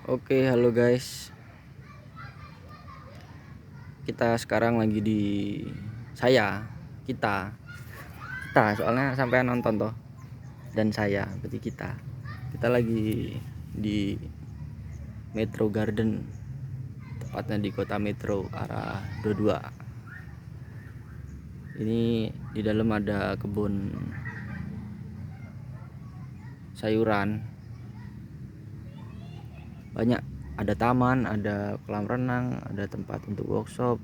Oke, halo guys. Kita sekarang lagi di saya, kita, soalnya sampai nonton toh. Dan saya, berarti kita. Kita lagi di Metro Garden, tepatnya di Kota Metro arah 22. Ini di dalam ada kebun sayuran. Banyak, ada taman, ada kolam renang, ada tempat untuk workshop,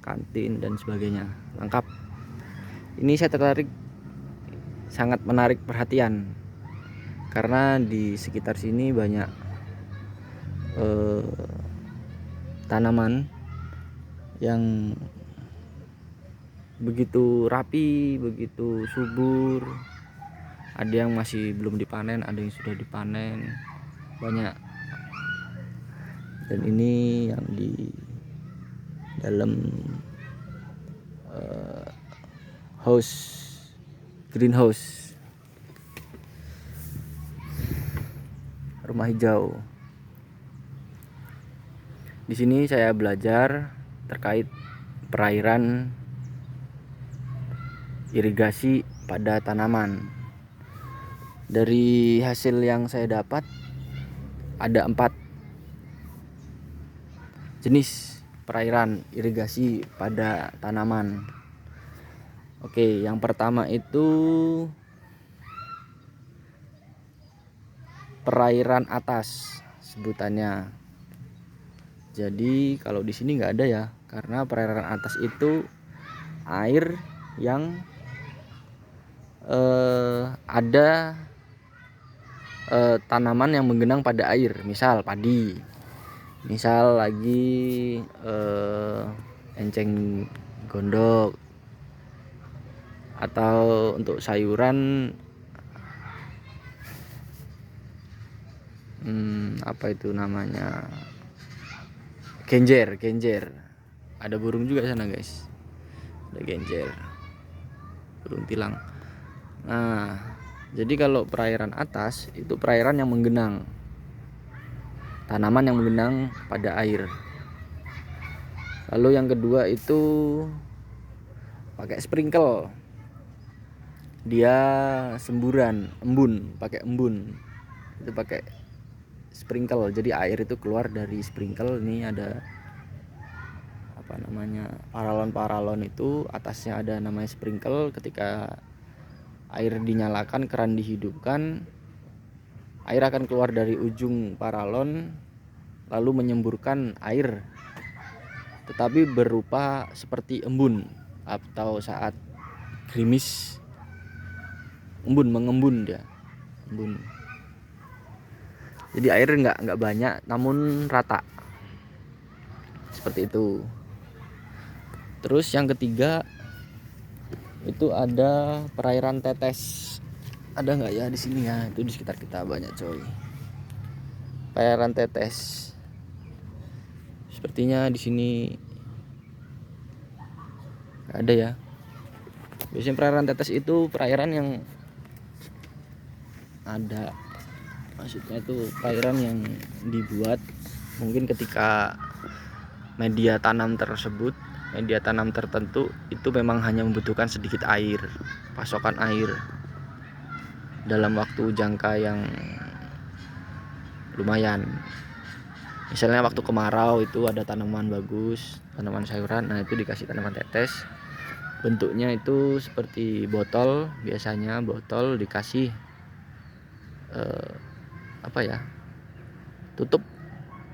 kantin dan sebagainya. Lengkap. Ini saya tertarik, sangat menarik perhatian karena di sekitar sini banyak tanaman yang begitu rapi, begitu subur. Ada yang masih belum dipanen, ada yang sudah dipanen, banyak. Dan ini yang di dalam greenhouse, rumah hijau. Di sini saya belajar terkait perairan irigasi pada tanaman. Dari hasil yang saya dapat ada 4 jenis perairan irigasi pada tanaman. Oke, yang pertama itu perairan atas sebutannya. Jadi kalau di sini nggak ada ya, karena perairan atas itu air yang ada tanaman yang menggenang pada air, misal padi, misal lagi enceng gondok, atau untuk sayuran apa itu namanya, genjer. Ada burung juga sana guys, ada genjer, burung tilang. Nah, jadi kalau perairan atas itu perairan yang menggenang, tanaman yang menggenang pada air. Lalu yang kedua itu pakai sprinkle, dia semburan, embun, pakai embun, itu pakai sprinkle. Jadi air itu keluar dari sprinkle. Ini ada apa namanya, paralon itu atasnya ada namanya sprinkle. Ketika air dinyalakan, keran dihidupkan, air akan keluar dari ujung paralon lalu menyemburkan air, tetapi berupa seperti embun, atau saat gerimis mengembun dia, embun. Jadi air nggak banyak, namun rata, seperti itu. Terus yang ketiga itu ada perairan tetes. Ada nggak ya di sini ya? Itu di sekitar kita banyak coy. Perairan tetes. Sepertinya di sini nggak ada ya. Biasanya perairan tetes itu perairan yang ada, maksudnya itu perairan yang dibuat mungkin ketika media tanam tertentu itu memang hanya membutuhkan sedikit air, pasokan air dalam waktu jangka yang lumayan. Misalnya waktu kemarau itu ada tanaman bagus, tanaman sayuran, nah itu dikasih tanaman tetes. Bentuknya itu seperti botol, biasanya botol dikasih tutup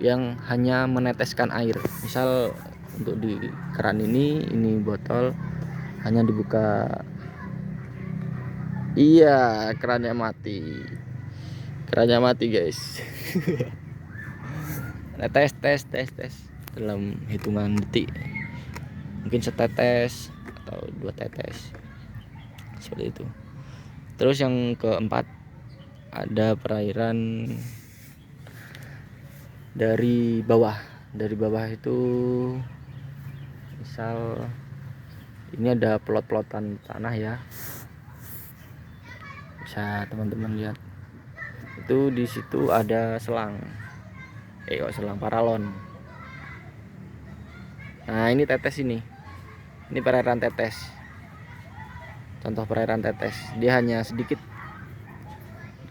yang hanya meneteskan air. Misal untuk di keran ini botol hanya dibuka, iya, kerannya mati guys. Nah, tes dalam hitungan detik, mungkin setetes atau 2 tetes, seperti itu. Terus yang keempat ada perairan dari bawah itu, misal ini ada plot-plotan tanah ya, bisa teman-teman lihat. Itu di situ ada selang. kok selang paralon. Nah ini tetes ini perairan tetes, contoh perairan tetes. Dia hanya sedikit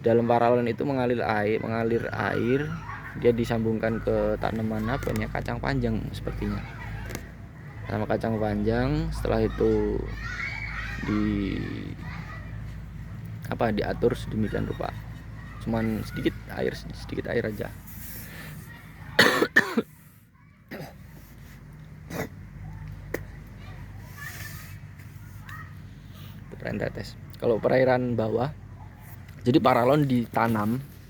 dalam paralon itu mengalir air, dia disambungkan ke tanaman apa ya, kacang panjang sepertinya, sama kacang panjang. Setelah itu diatur sedemikian rupa, cuman sedikit air aja. Perairan tetes. Kalau perairan bawah, jadi paralon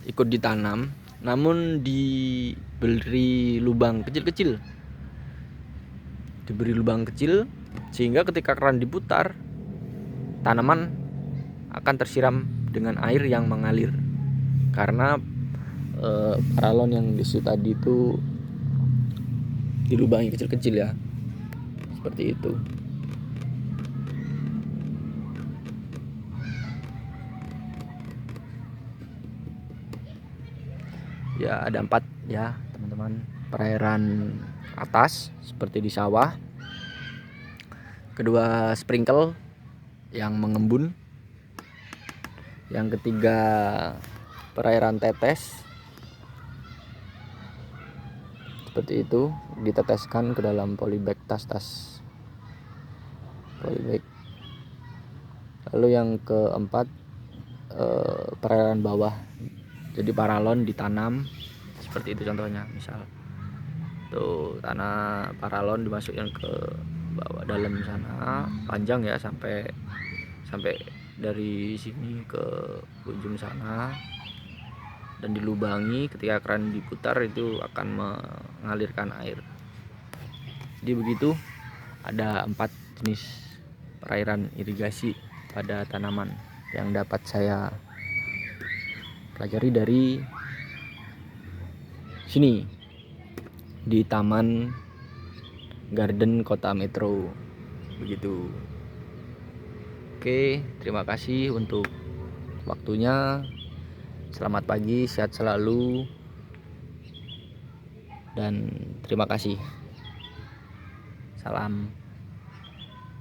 ikut ditanam, namun diberi lubang kecil-kecil, sehingga ketika keran diputar, tanaman akan tersiram dengan air yang mengalir. Karena paralon yang disu tadi itu dilubangi kecil-kecil ya, seperti itu. Ya ada 4 ya teman-teman. Perairan atas seperti di sawah, kedua sprinkle yang mengembun, yang ketiga perairan tetes, seperti itu, diteteskan ke dalam polybag, tas polybag. Lalu yang keempat perairan bawah, jadi paralon ditanam seperti itu contohnya. Misal tuh tanah paralon dimasukkan ke bawah dalam sana, panjang ya, sampai dari sini ke ujung sana, dan dilubangi. Ketika keran diputar itu akan mengalirkan air. Jadi begitu, ada 4 jenis perairan irigasi pada tanaman yang dapat saya pelajari dari sini di Taman Garden Kota Metro, begitu. Oke, terima kasih untuk waktunya. Selamat pagi, sehat selalu, dan terima kasih. Salam.